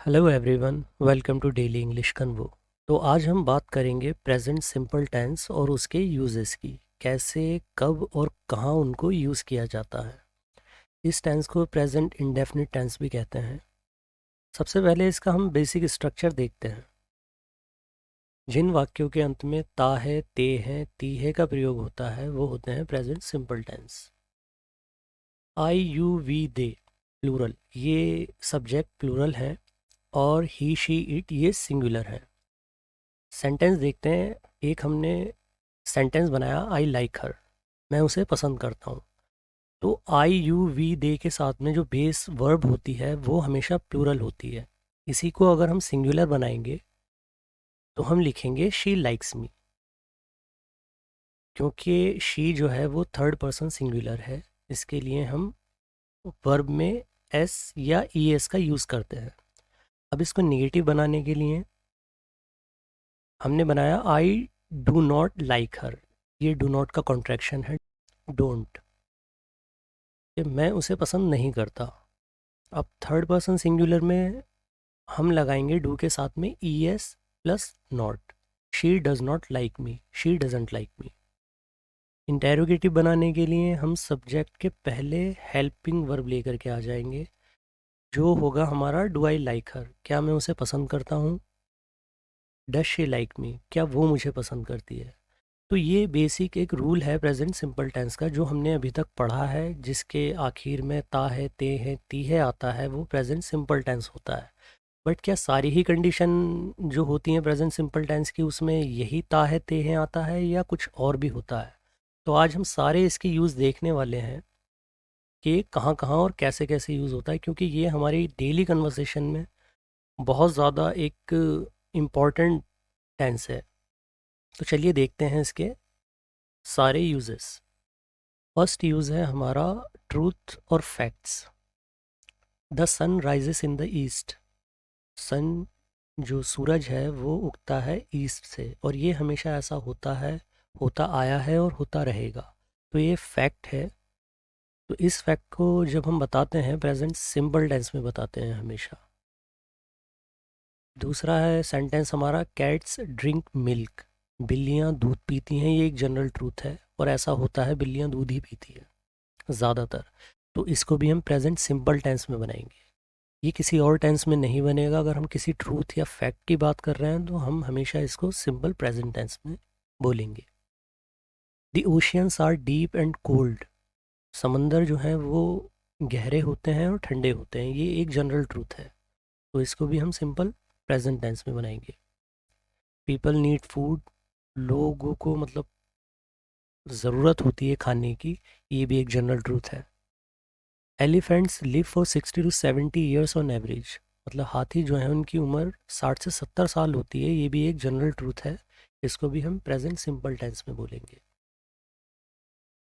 Hello everyone, welcome to daily English convo. तो आज हम बात करेंगे प्रेजेंट सिंपल टेंस और उसके यूजेस की, कैसे, कब और कहाँ उनको यूज़ किया जाता है। इस टेंस को प्रेजेंट इंडेफिनिट टेंस भी कहते हैं। सबसे पहले इसका हम बेसिक स्ट्रक्चर देखते हैं। जिन वाक्यों के अंत में ता है, ते है, ती है का प्रयोग होता है वो होते हैं present simple tense. I, you, we, they plural, ये सब्जेक्ट प्लूरल है, और ही, शी, इट ये सिंगुलर है। सेंटेंस देखते हैं। एक हमने सेंटेंस बनाया, आई लाइक हर, मैं उसे पसंद करता हूँ। तो आई, यू, वी, दे के साथ में जो बेस वर्ब होती है वो हमेशा प्लूरल होती है। इसी को अगर हम सिंगुलर बनाएंगे तो हम लिखेंगे शी लाइक्स मी, क्योंकि शी जो है वो थर्ड पर्सन सिंगुलर है। इसके लिए हम वर्ब में एस या ई एस का यूज़ करते हैं। अब इसको नेगेटिव बनाने के लिए हमने बनाया आई डू नॉट लाइक हर। ये डू नॉट का कॉन्ट्रैक्शन है डोंट, कि मैं उसे पसंद नहीं करता। अब थर्ड पर्सन सिंगुलर में हम लगाएंगे डू के साथ में E S plus not. She does not like me, she doesn't like me. Interrogative बनाने के लिए हम सब्जेक्ट के पहले हेल्पिंग वर्ब लेकर के आ जाएंगे, जो होगा हमारा डू आई लाइक हर, क्या मैं उसे पसंद करता हूँ। डज शी लाइक मी, क्या वो मुझे पसंद करती है। तो ये बेसिक एक रूल है प्रेजेंट सिंपल टेंस का, जो हमने अभी तक पढ़ा है। जिसके आखिर में ता है, ते है, ती है आता है वो प्रेजेंट सिंपल टेंस होता है। बट क्या सारी ही कंडीशन जो होती हैं प्रेजेंट सिंपल टेंस की उसमें यही ता है, ते है आता है, या कुछ और भी होता है। तो आज हम सारे इसके यूज़ देखने वाले हैं कि कहाँ कहाँ और कैसे कैसे यूज़ होता है, क्योंकि ये हमारी डेली कन्वर्सेशन में बहुत ज़्यादा एक इम्पॉर्टेंट टेंस है। तो चलिए देखते हैं इसके सारे यूजेस। फर्स्ट यूज़ है हमारा ट्रूथ और facts. The sun rises in the east. Sun, जो सूरज है वो उगता है ईस्ट से, और ये हमेशा ऐसा होता है, होता आया है और होता रहेगा। तो ये फैक्ट है। तो इस फैक्ट को जब हम बताते हैं प्रेजेंट सिंपल टेंस में बताते हैं हमेशा। दूसरा है सेंटेंस हमारा, कैट्स ड्रिंक मिल्क। बिल्लियाँ दूध पीती हैं, ये एक जनरल ट्रूथ है, और ऐसा होता है, बिल्लियाँ दूध ही पीती हैं ज़्यादातर। तो इसको भी हम प्रेजेंट सिंपल टेंस में बनाएंगे। ये किसी और टेंस में नहीं बनेगा। अगर हम किसी ट्रूथ या फैक्ट की बात कर रहे हैं तो हम हमेशा इसको सिंपल प्रेजेंट टेंस में बोलेंगे। The oceans are deep and cold. समंदर जो है वो गहरे होते हैं और ठंडे होते हैं, ये एक जनरल ट्रूथ है। तो इसको भी हम सिंपल प्रेजेंट टेंस में बनाएंगे। People need food. लोगों को मतलब ज़रूरत होती है खाने की, ये भी एक जनरल ट्रूथ है। Elephants live for 60 to 70 years on average. मतलब हाथी जो है उनकी उम्र 60 से 70 साल होती है, ये भी एक जनरल ट्रूथ है। इसको भी हम प्रेजेंट सिंपल टेंस में बोलेंगे।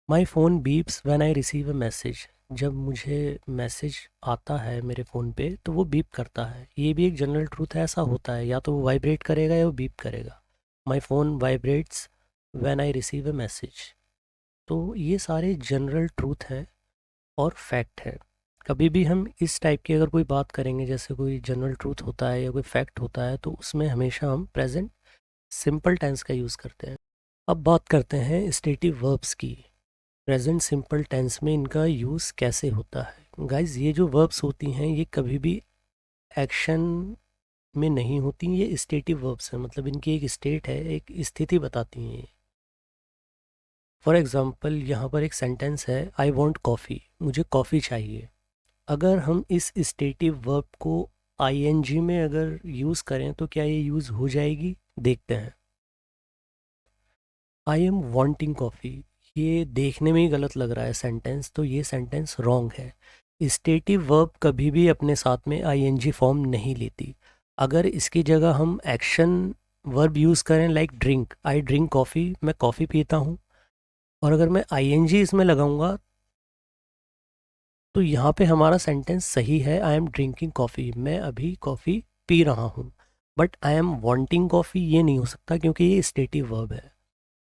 My phone beeps when I receive a message. जब मुझे मैसेज आता है मेरे फ़ोन पे तो वो बीप करता है, ये भी एक जनरल ट्रूथ है। ऐसा होता है, या तो वो वाइब्रेट करेगा या वो बीप करेगा। My phone vibrates when I receive a message. तो ये सारे जनरल ट्रूथ हैं और फैक्ट है। कभी भी हम इस टाइप की अगर कोई बात करेंगे, जैसे कोई जनरल ट्रूथ होता है या कोई फैक्ट होता है, तो उसमें हमेशा हम प्रेजेंट सिंपल टेंस का यूज़ करते हैं। अब बात करते हैं स्टेटिव वर्ब्स की। प्रेजेंट सिंपल टेंस में इनका यूज़ कैसे होता है। गाइज, ये जो वर्ब्स होती हैं ये कभी भी एक्शन में नहीं होती, ये स्टेटिव वर्ब्स हैं। मतलब इनकी एक स्टेट है, एक स्थिति बताती हैं ये। फॉर एग्ज़ाम्पल यहाँ पर एक सेंटेंस है, आई वॉन्ट कॉफ़ी, मुझे कॉफ़ी चाहिए। अगर हम इस स्टेटिव वर्ब को आईएनजी में अगर यूज़ करें तो क्या ये यूज़ हो जाएगी, देखते हैं। आई एम वांटिंग कॉफ़ी, ये देखने में ही गलत लग रहा है सेंटेंस, तो ये सेंटेंस रॉन्ग है। स्टेटिव वर्ब कभी भी अपने साथ में आईएनजी फॉर्म नहीं लेती। अगर इसकी जगह हम एक्शन वर्ब यूज़ करें, like drink, I drink coffee, मैं कॉफ़ी पीता हूँ, और अगर मैं आईएनजी इसमें लगाऊंगा तो यहाँ पे हमारा सेंटेंस सही है, आई एम ड्रिंकिंग कॉफ़ी, मैं अभी कॉफ़ी पी रहा हूँ। But I am wanting coffee ये नहीं हो सकता, क्योंकि ये स्टेटिव वर्ब है।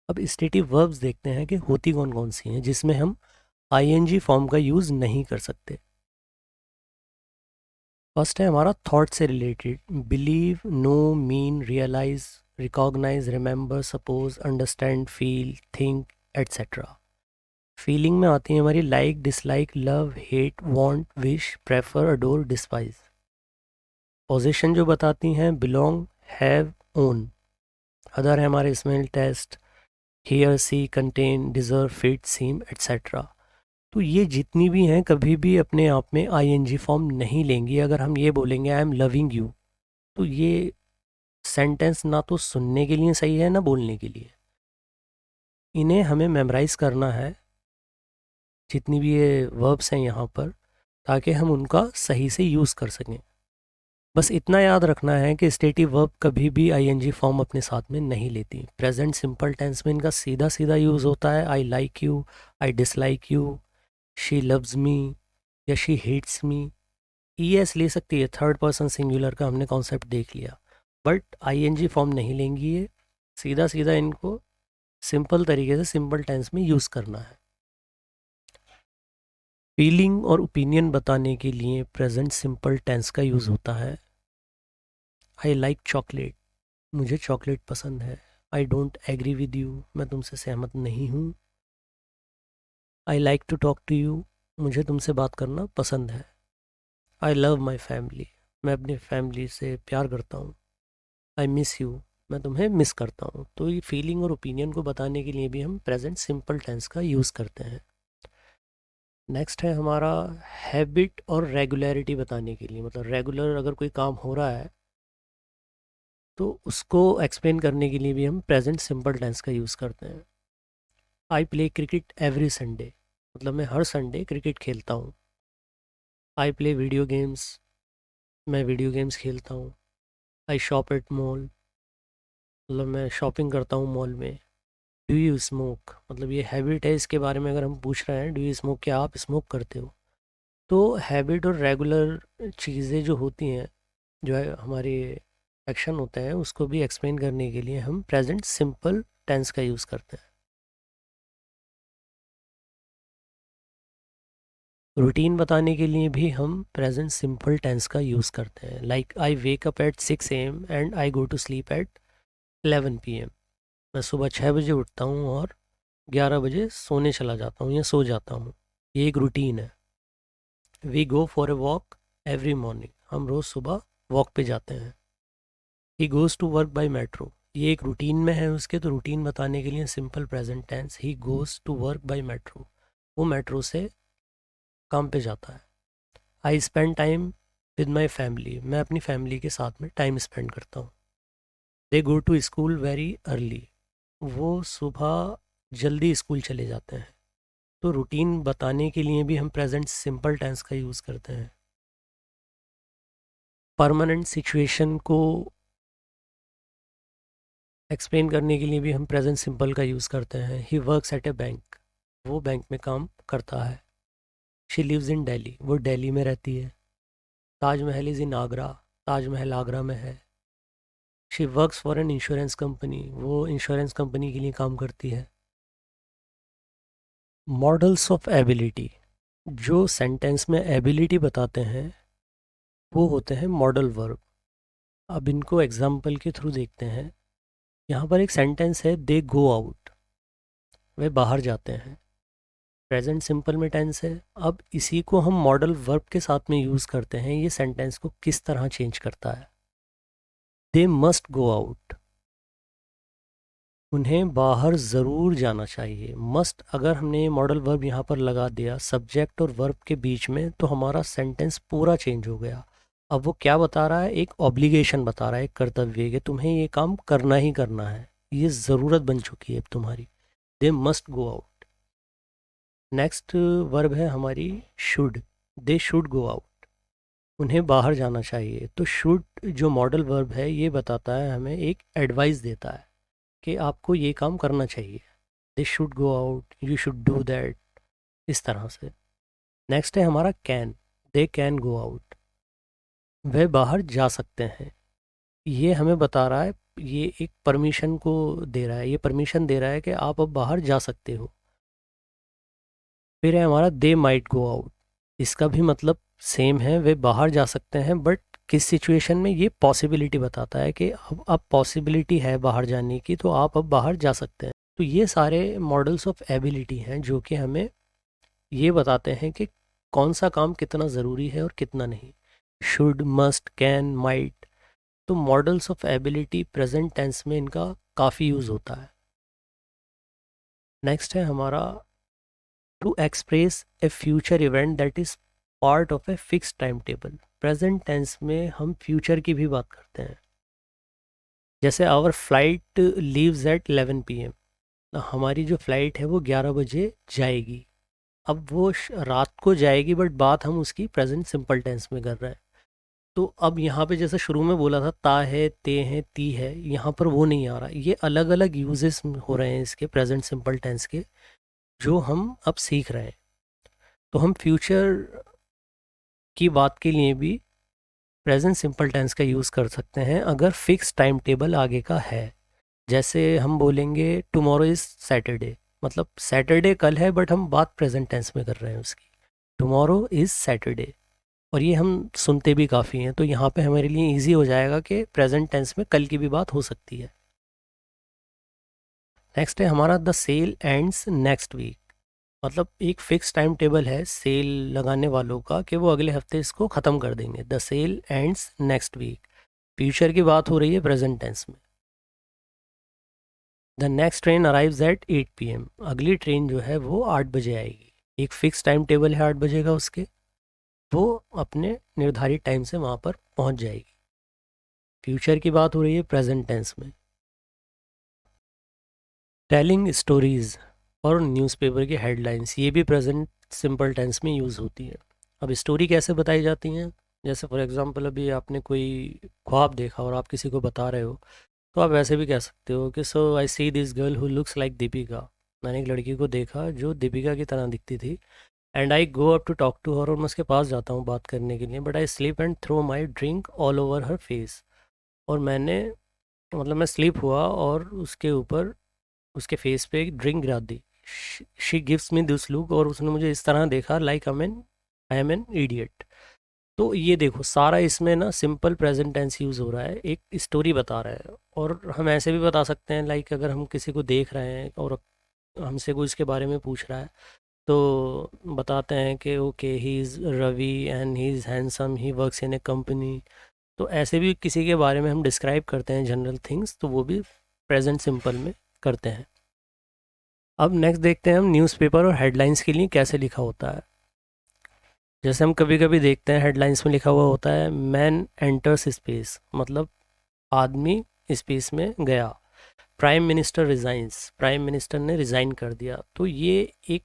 अब स्टेटिव वर्ब्स देखते हैं कि होती कौन कौन सी हैं जिसमें हम आईएनजी फॉर्म का यूज़ नहीं कर सकते। फर्स्ट है हमारा थॉट से related, believe, know, mean, realise, recognise, remember, suppose, understand, feel, think, etcetera. Feeling में आती है हमारी like, dislike, love, hate, want, wish, prefer, adore, despise. Position जो बताती हैं, बिलोंग, हैव, ओन। अदर है हमारे smell, taste, hear, see, contain, deserve, fit, seem, etcetera. तो ये जितनी भी हैं कभी भी अपने आप में आईएनजी फॉर्म नहीं लेंगी। अगर हम ये बोलेंगे आई एम लविंग यू, तो ये सेंटेंस ना तो सुनने के लिए सही है ना बोलने के लिए। इन्हें हमें मेमोराइज करना है, जितनी भी ये वर्ब्स हैं यहाँ पर, ताकि हम उनका सही से यूज़ कर सकें। बस इतना याद रखना है कि स्टेटिव वर्ब कभी भी आईएनजी फॉर्म अपने साथ में नहीं लेती। प्रेजेंट सिंपल टेंस में इनका सीधा सीधा यूज़ होता है, I like you, I dislike you, she loves me या शी हेट्स मी। ईएस ले सकती है, थर्ड पर्सन सिंगुलर का हमने कॉन्सेप्ट देख लिया, बट आईएनजी फॉर्म नहीं लेंगी ये। सीधा सीधा इनको सिंपल तरीके से सिंपल टेंस में यूज़ करना है। फीलिंग और ओपिनियन बताने के लिए प्रेजेंट सिंपल टेंस का यूज़ होता है। आई लाइक चॉकलेट, मुझे चॉकलेट पसंद है। I don't agree with you, मैं तुमसे सहमत नहीं हूँ। I like to talk to you, मुझे तुमसे बात करना पसंद है। आई लव माई फैमिली, मैं अपनी फैमिली से प्यार करता हूँ। आई मिस यू, मैं तुम्हें मिस करता हूँ। तो ये फीलिंग और ओपिनियन को बताने के लिए भी हम प्रेजेंट सिंपल टेंस का यूज़ करते हैं। नेक्स्ट है हमारा हैबिट और रेगुलरिटी बताने के लिए, मतलब रेगुलर अगर कोई काम हो रहा है तो उसको एक्सप्लेन करने के लिए भी हम प्रेजेंट सिंपल टेंस का यूज़ करते हैं। I play cricket every Sunday, मतलब मैं हर संडे क्रिकेट खेलता हूँ। आई प्ले वीडियो गेम्स, मैं वीडियो गेम्स खेलता हूँ। आई शॉप एट मॉल, मतलब मैं शॉपिंग करता हूँ मॉल में। डू यू स्मोक, मतलब ये हैबिट है, इसके बारे में अगर हम पूछ रहे हैं डू यू स्मोक, क्या आप स्मोक करते हो। तो हैबिट और रेगुलर चीज़ें जो होती हैं, जो है हमारे एक्शन होते हैं, उसको भी एक्सप्लेन करने के लिए हम प्रेजेंट सिंपल टेंस का यूज़ करते हैं। रूटीन बताने के लिए भी हम प्रेजेंट सिंपल टेंस का यूज़ करते हैं। Like I wake up at 6 AM and I go to sleep at 11 PM। मैं सुबह 6 बजे उठता हूँ और 11 बजे सोने चला जाता हूँ या सो जाता हूँ। ये एक रूटीन है। We go for a walk every morning, हम रोज़ सुबह वॉक पे जाते हैं। He goes to work by metro, ये एक रूटीन में है उसके, तो रूटीन बताने के लिए simple present tense, he goes to work by metro, वो मेट्रो से काम पे जाता है। I spend time with my family, मैं अपनी फैमिली के साथ में टाइम स्पेंड करता हूँ। They go to school very early, वो सुबह जल्दी स्कूल चले जाते हैं। तो रूटीन बताने के लिए भी हम प्रेजेंट सिंपल टेंस का यूज़ करते हैं। परमानेंट सिचुएशन को एक्सप्लेन करने के लिए भी हम प्रेजेंट सिंपल का यूज़ करते हैं। He works at A bank, वो बैंक में काम करता है। शी लिव्स इन दिल्ली, वो दिल्ली में रहती है। ताजमहल इज़ इन आगरा, ताजमहल आगरा में है। She works for an insurance company, वो इंश्योरेंस कंपनी के लिए काम करती है। मॉडल्स ऑफ एबिलिटी, जो सेंटेंस में एबिलिटी बताते हैं वो होते हैं मॉडल वर्ब। अब इनको एग्जाम्पल के थ्रू देखते हैं। यहाँ पर एक सेंटेंस है, दे गो आउट, वे बाहर जाते हैं। प्रेजेंट सिंपल में टेंस है। अब इसी को हम मॉडल वर्ब के साथ में यूज़ करते हैं। ये सेंटेंस को किस तरह चेंज करता है। दे मस्ट गो आउट, उन्हें बाहर ज़रूर जाना चाहिए। मस्ट अगर हमने मॉडल वर्ब यहाँ पर लगा दिया सब्जेक्ट और वर्ब के बीच में, तो हमारा सेंटेंस पूरा चेंज हो गया। अब वो क्या बता रहा है, एक ऑब्लिगेशन बता रहा है, एक कर्तव्य, कि तुम्हें ये काम करना ही करना है, ये ज़रूरत बन चुकी है अब तुम्हारी। They must go out. Next verb है हमारी should, they should go out, उन्हें बाहर जाना चाहिए। तो शुड जो मॉडल वर्ब है ये बताता है, हमें एक एडवाइस देता है कि आपको ये काम करना चाहिए। They should go out, you should do that, इस तरह से। नेक्स्ट है हमारा can, they can go out, वह बाहर जा सकते हैं। ये हमें बता रहा है, ये एक परमिशन को दे रहा है, ये परमिशन दे रहा है कि आप अब बाहर जा सकते हो। फिर है हमारा दे माइट गो आउट, इसका भी मतलब सेम है, वे बाहर जा सकते हैं, बट किस सिचुएशन में, ये पॉसिबिलिटी बताता है कि अब पॉसिबिलिटी है बाहर जाने की, तो आप अब बाहर जा सकते हैं। तो ये सारे मॉडल्स ऑफ एबिलिटी हैं जो कि हमें ये बताते हैं कि कौन सा काम कितना ज़रूरी है और कितना नहीं। Should, must, can, might. तो modals of ability present tense में इनका काफ़ी यूज़ होता है। नेक्स्ट है हमारा to express a future event that is part of a fix time table. Present tense में हम फ्यूचर की भी बात करते हैं। जैसे our flight leaves at 11 PM। हमारी जो फ्लाइट है वो 11 बजे जाएगी। अब वो रात को जाएगी, बट बात हम उसकी प्रेजेंट सिंपल टेंस में कर रहे हैं। तो अब यहाँ पे जैसे शुरू में बोला था ता है, ते है, ती है, यहाँ पर वो नहीं आ रहा। ये अलग अलग यूजेस हो रहे हैं इसके प्रेजेंट सिंपल टेंस के, जो हम अब सीख रहे हैं। तो हम फ्यूचर की बात के लिए भी प्रेजेंट सिंपल टेंस का यूज़ कर सकते हैं अगर फिक्स टाइम टेबल आगे का है। जैसे हम बोलेंगे टुमारो इज़ सैटरडे, मतलब सैटरडे कल है, बट हम बात प्रेजेंट टेंस में कर रहे हैं उसकी। टुमारो इज़ सैटरडे, और ये हम सुनते भी काफ़ी हैं, तो यहाँ पे हमारे लिए इजी हो जाएगा कि प्रेजेंट टेंस में कल की भी बात हो सकती है। नेक्स्ट है हमारा the sale ends next week. मतलब एक फिक्स टाइम टेबल है सेल लगाने वालों का कि वो अगले हफ्ते इसको ख़त्म कर देंगे। The sale ends next week, future की बात हो रही है प्रेजेंट टेंस में। The next train arrives at 8 PM। अगली ट्रेन जो है वो 8 बजे आएगी। एक फिक्स टाइम टेबल है 8 बजे का उसके, वो अपने निर्धारित टाइम से वहाँ पर पहुँच जाएगी। फ्यूचर की बात हो रही है प्रेजेंट टेंस में। टेलिंग स्टोरीज और न्यूज़पेपर की हेडलाइंस, ये भी प्रेजेंट सिंपल टेंस में यूज़ होती है। अब स्टोरी कैसे बताई जाती हैं? जैसे फॉर एग्जांपल अभी आपने कोई ख्वाब देखा और आप किसी को बता रहे हो, तो आप ऐसे भी कह सकते हो कि so I see this girl who looks like Deepika. मैंने एक लड़की को देखा जो दीपिका की तरह दिखती थी, and I go up to talk to her, और मैं उसके पास जाता हूँ बात करने के लिए, but I sleep and throw my drink all over her face. और मैंने, मतलब मैं स्लीप हुआ और उसके ऊपर, उसके फेस पे एक ड्रिंक गिरा दी। She gives me this look, और उसने मुझे इस तरह देखा like I am an idiot. तो ये देखो सारा इसमें ना सिंपल प्रेजेंट टेंस यूज़ हो रहा है, एक स्टोरी बता रहा है। और हम ऐसे भी बता सकते हैं, लाइक अगर हम किसी को देख रहे हैं और हमसे कोई इसके बारे में पूछ रहा है, तो बताते हैं कि okay he is Ravi and he is handsome, he works in a company. तो ऐसे भी किसी के बारे में हम डिस्क्राइब करते हैं जनरल थिंग्स, तो वो भी प्रेजेंट सिंपल में करते हैं। अब नेक्स्ट देखते हैं हम न्यूज़पेपर और हेडलाइंस के लिए कैसे लिखा होता है। जैसे हम कभी कभी देखते हैं हेडलाइंस में लिखा हुआ होता है मैन एंटर्स स्पेस, मतलब आदमी स्पेस में गया। Prime minister resigns, prime minister ने रिज़ाइन कर दिया। तो ये एक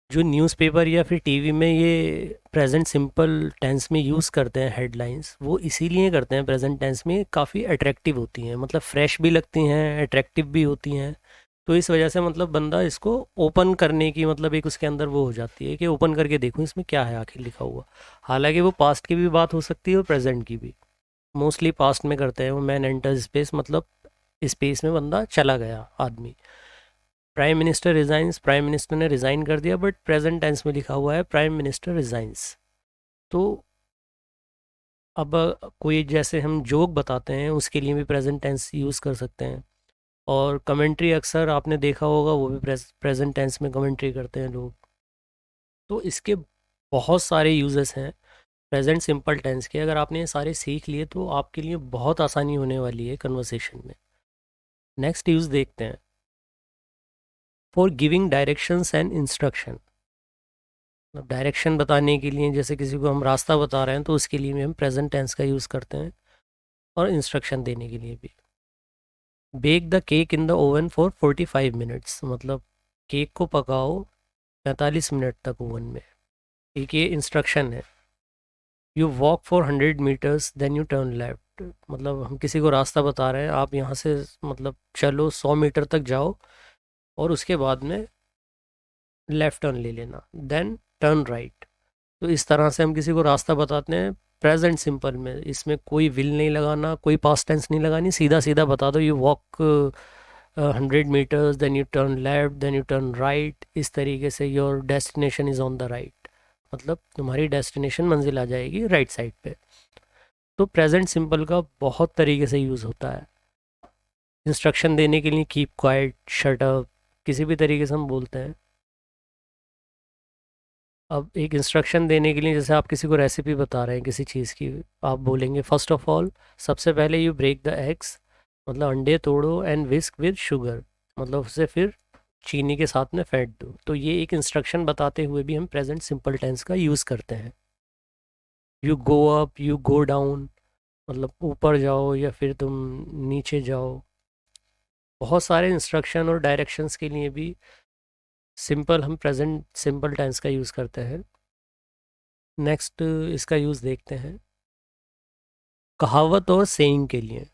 जो न्यूज़पेपर या फिर टीवी में ये प्रेजेंट सिंपल टेंस में यूज़ करते हैं हेडलाइंस, वो इसीलिए करते हैं प्रेजेंट टेंस में, काफ़ी अट्रैक्टिव होती हैं, मतलब फ्रेश भी लगती हैं, अट्रैक्टिव भी होती हैं। तो इस वजह से मतलब बंदा इसको ओपन करने की, मतलब एक उसके अंदर वो हो जाती है कि ओपन करके देखूं इसमें क्या है आखिर लिखा हुआ। हालांकि वो पास्ट की भी बात हो सकती है और प्रेजेंट की भी। मोस्टली पास्ट में करते हैं वो मैन एंटर स्पेस, मतलब स्पेस में बंदा चला गया आदमी। Prime minister resigns, prime minister ने रिज़ाइन कर दिया, बट प्रेजेंट टेंस में लिखा हुआ है प्राइम मिनिस्टर रिजाइंस। तो अब कोई जैसे हम जोक बताते हैं उसके लिए भी प्रेजेंट टेंस यूज़ कर सकते हैं। और कमेंट्री अक्सर आपने देखा होगा, वो भी प्रेजेंट टेंस में कमेंट्री करते हैं लोग। तो इसके बहुत सारे यूजेस हैं प्रेजेंट सिंपल टेंस के। अगर आपने ये सारे सीख लिए तो आपके लिए बहुत आसानी होने वाली है कन्वर्सेशन में। नेक्स्ट यूज़ देखते हैं, for giving directions and instruction. Direction बताने के लिए, जैसे किसी को हम रास्ता बता रहे हैं तो उसके लिए भी हम प्रेजेंट टेंस का यूज़ करते हैं, और इंस्ट्रक्शन देने के लिए भी। Bake the cake in the oven for 45 minutes, मतलब केक को पकाओ 45 मिनट तक ओवन में। एक ये इंस्ट्रक्शन है। You walk for 100 metres then you turn left, मतलब हम किसी को रास्ता बता रहे हैं, आप यहाँ से मतलब चलो 100 मीटर तक जाओ और उसके बाद में लेफ्ट टर्न ले लेना, देन टर्न राइट। तो इस तरह से हम किसी को रास्ता बताते हैं प्रेजेंट सिंपल में। इसमें कोई विल नहीं लगाना, कोई पास्ट टेंस नहीं लगानी, सीधा सीधा बता दो you walk 100 metres then you turn left then you turn right. इस तरीके से your destination is on the right. मतलब तुम्हारी डेस्टिनेशन मंजिल आ जाएगी राइट साइड पे। तो प्रेजेंट सिंपल का बहुत तरीके से यूज़ होता है। इंस्ट्रक्शन देने के लिए कीप क्वाइट, शट अप, किसी भी तरीके से हम बोलते हैं। अब एक इंस्ट्रक्शन देने के लिए जैसे आप किसी को रेसिपी बता रहे हैं किसी चीज़ की, आप बोलेंगे फर्स्ट ऑफ ऑल, सबसे पहले यू ब्रेक द एग्स, मतलब अंडे तोड़ो, एंड विस्क विद शुगर, मतलब उसे फिर चीनी के साथ में फेंट दो। तो ये एक इंस्ट्रक्शन बताते हुए भी हम प्रेजेंट सिंपल टेंस का यूज़ करते हैं। You go up, you go down, मतलब ऊपर जाओ या फिर तुम नीचे जाओ। बहुत सारे इंस्ट्रक्शन और डायरेक्शंस के लिए भी सिंपल हम प्रेजेंट सिंपल टेंस का यूज़ करते हैं। नेक्स्ट इसका यूज़ देखते हैं कहावत और सेइंग के लिए।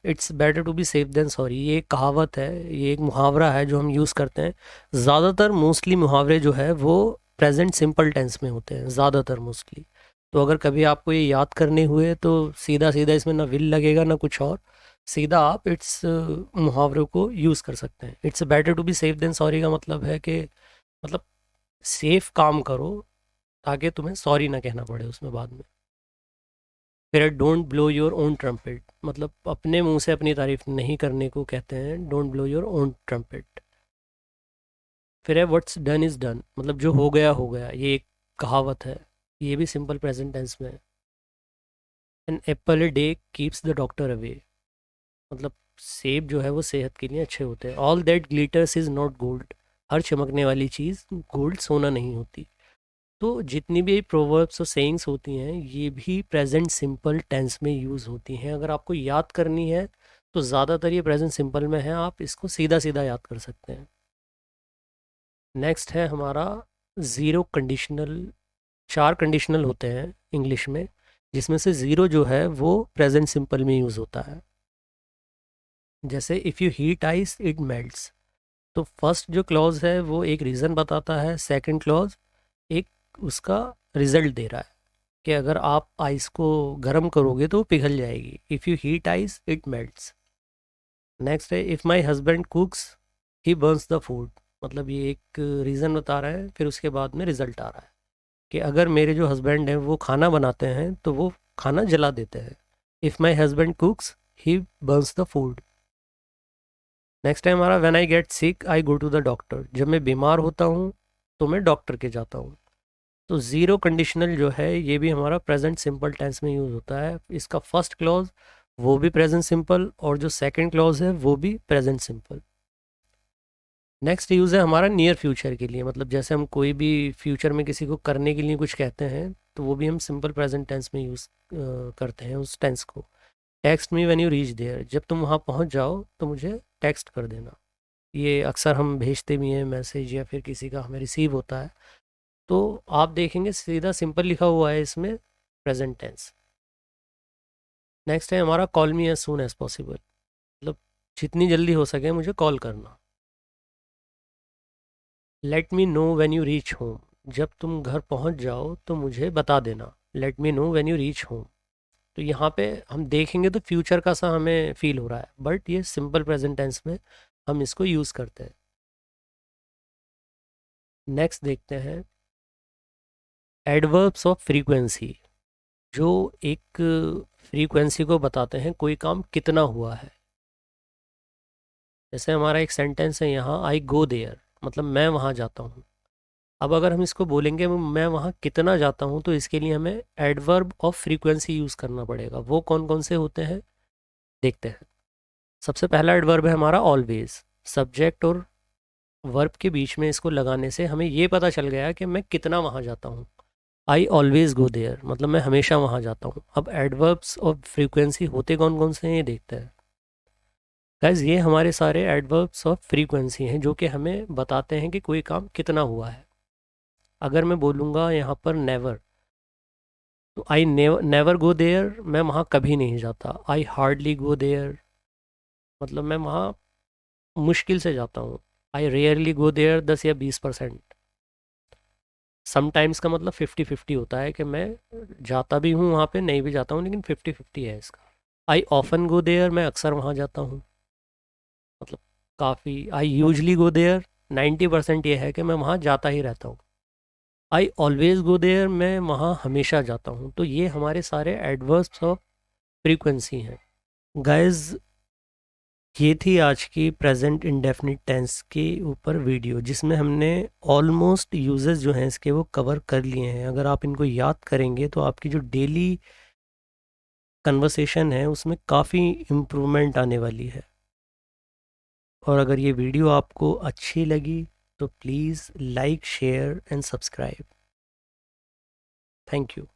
It's better to be safe than sorry, ये एक कहावत है, ये एक मुहावरा है जो हम यूज़ करते हैं। ज़्यादातर मोस्टली मुहावरे जो है वो प्रेजेंट सिंपल टेंस में होते हैं, ज़्यादातर मोस्टली। तो अगर कभी आपको ये याद करने हुए तो सीधा सीधा इसमें ना विल लगेगा ना कुछ और, सीधा आप इट्स मुहावरे को यूज़ कर सकते हैं। It's better to be safe than sorry का मतलब है कि मतलब सेफ काम करो ताकि तुम्हें सॉरी ना कहना पड़े उसमें बाद में। फिर है don't blow your own trumpet, मतलब अपने मुंह से अपनी तारीफ नहीं करने को कहते हैं don't blow your own trumpet. फिर है व्हाट्स डन इज़ डन, मतलब जो हो गया, ये एक कहावत है, ये भी सिंपल प्रेजेंट टेंस में है। An apple a day keeps the doctor away, मतलब सेब जो है वो सेहत के लिए अच्छे होते हैं। All that glitters is not gold, हर चमकने वाली चीज़ गोल्ड सोना नहीं होती। तो जितनी भी प्रोवर्ब्स और सेइंग्स होती हैं ये भी प्रेजेंट सिंपल टेंस में यूज़ होती हैं। अगर आपको याद करनी है तो ज़्यादातर ये प्रेजेंट सिंपल में है, आप इसको सीधा सीधा याद कर सकते हैं। नेक्स्ट है हमारा ज़ीरो कंडीशनल। चार कंडीशनल होते हैं इंग्लिश में, जिसमें से ज़ीरो जो है वो प्रेजेंट सिंपल में यूज़ होता है। जैसे if you heat ice it melts, तो फर्स्ट जो क्लॉज है वो एक रीज़न बताता है, सेकंड क्लॉज एक उसका रिजल्ट दे रहा है कि अगर आप आइस को गर्म करोगे तो वो पिघल जाएगी। If you heat ice it melts. Next है if my husband cooks he burns the food, मतलब ये एक रीज़न बता रहा है, फिर उसके बाद में रिजल्ट आ रहा है कि अगर मेरे जो हस्बैंड हैं वो खाना बनाते हैं तो वो खाना जला देते हैं। If my husband cooks he burns the food. Next है हमारा when I get sick I go to the doctor, जब मैं बीमार होता हूँ तो मैं डॉक्टर के जाता हूँ। तो ज़ीरो कंडीशनल जो है ये भी हमारा प्रेजेंट सिंपल टेंस में यूज़ होता है। इसका फर्स्ट क्लॉज वो भी प्रेजेंट सिंपल और जो सेकंड क्लॉज है वो भी प्रेजेंट सिंपल। नेक्स्ट यूज़ है हमारा नियर फ्यूचर के लिए, मतलब जैसे हम कोई भी फ्यूचर में किसी को करने के लिए कुछ कहते हैं तो वो भी हम सिंपल प्रेजेंट टेंस में यूज़ करते हैं उस टेंस को। Text me when you reach there, जब तुम वहाँ पहुँच जाओ तो मुझे टेक्स्ट कर देना। ये अक्सर हम भेजते भी हैं मैसेज या फिर किसी का हमें रिसीव होता है तो आप देखेंगे सीधा सिंपल लिखा हुआ है इसमें प्रेजेंट टेंस। नेक्स्ट है हमारा call me as soon as possible, मतलब जितनी जल्दी हो सके मुझे कॉल करना। Let me know when you reach home, जब तुम घर पहुंच जाओ तो मुझे बता देना। Let me know when you reach home. तो यहाँ पे हम देखेंगे तो फ्यूचर का सा हमें फील हो रहा है बट ये सिंपल प्रेजेंट टेंस में हम इसको यूज़ करते हैं। नेक्स्ट देखते हैं एडवर्ब्स ऑफ फ्रीक्वेंसी, जो एक फ्रीक्वेंसी को बताते हैं कोई काम कितना हुआ है। जैसे हमारा एक सेंटेंस है यहाँ आई गो देयर, मतलब मैं वहाँ जाता हूँ। अब अगर हम इसको बोलेंगे मैं वहाँ कितना जाता हूँ तो इसके लिए हमें एडवर्ब ऑफ फ्रीक्वेंसी यूज़ करना पड़ेगा। वो कौन कौन से होते हैं देखते हैं। सबसे पहला एडवर्ब है हमारा ऑलवेज, सब्जेक्ट और वर्ब के बीच में इसको लगाने से हमें ये पता चल गया कि मैं कितना वहाँ जाता हूँ। आई ऑलवेज गो देयर, मतलब मैं हमेशा वहाँ जाता हूँ। अब एडवर्ब्स ऑफ फ्रीक्वेंसी होते कौन कौन से हैं ये देखते हैं। गाइज ये हमारे सारे एडवर्ब्स ऑफ फ्रीक्वेंसी हैं जो कि हमें बताते हैं कि कोई काम कितना हुआ है। अगर मैं बोलूँगा यहाँ पर नेवर, तो आई नेवर गो देयर, मैं वहाँ कभी नहीं जाता। आई हार्डली गो देयर, मतलब मैं वहाँ मुश्किल से जाता हूँ। आई रेयरली गो देयर 10 या 20%। समटाइम्स का मतलब 50-50 होता है कि मैं जाता भी हूँ वहाँ पे, नहीं भी जाता हूँ, लेकिन 50-50 है इसका। आई ऑफन गो देयर, मैं अक्सर वहाँ जाता हूँ, मतलब काफ़ी। आई यूजली गो देयर, 90% ये है कि मैं वहाँ जाता ही रहता हूँ। आई ऑलवेज गो देयर, मैं वहाँ हमेशा जाता हूँ। तो ये हमारे सारे एडवर्ब्स ऑफ फ्रीक्वेंसी हैं गाइज। ये थी आज की प्रेजेंट इंडेफिनिट टेंस के ऊपर वीडियो, जिसमें हमने ऑलमोस्ट यूजेस जो हैं इसके वो कवर कर लिए हैं। अगर आप इनको याद करेंगे तो आपकी जो डेली कन्वर्सेशन है उसमें काफ़ी इम्प्रूवमेंट आने वाली है। और अगर ये वीडियो आपको अच्छी लगी तो please like, share and subscribe. Thank you.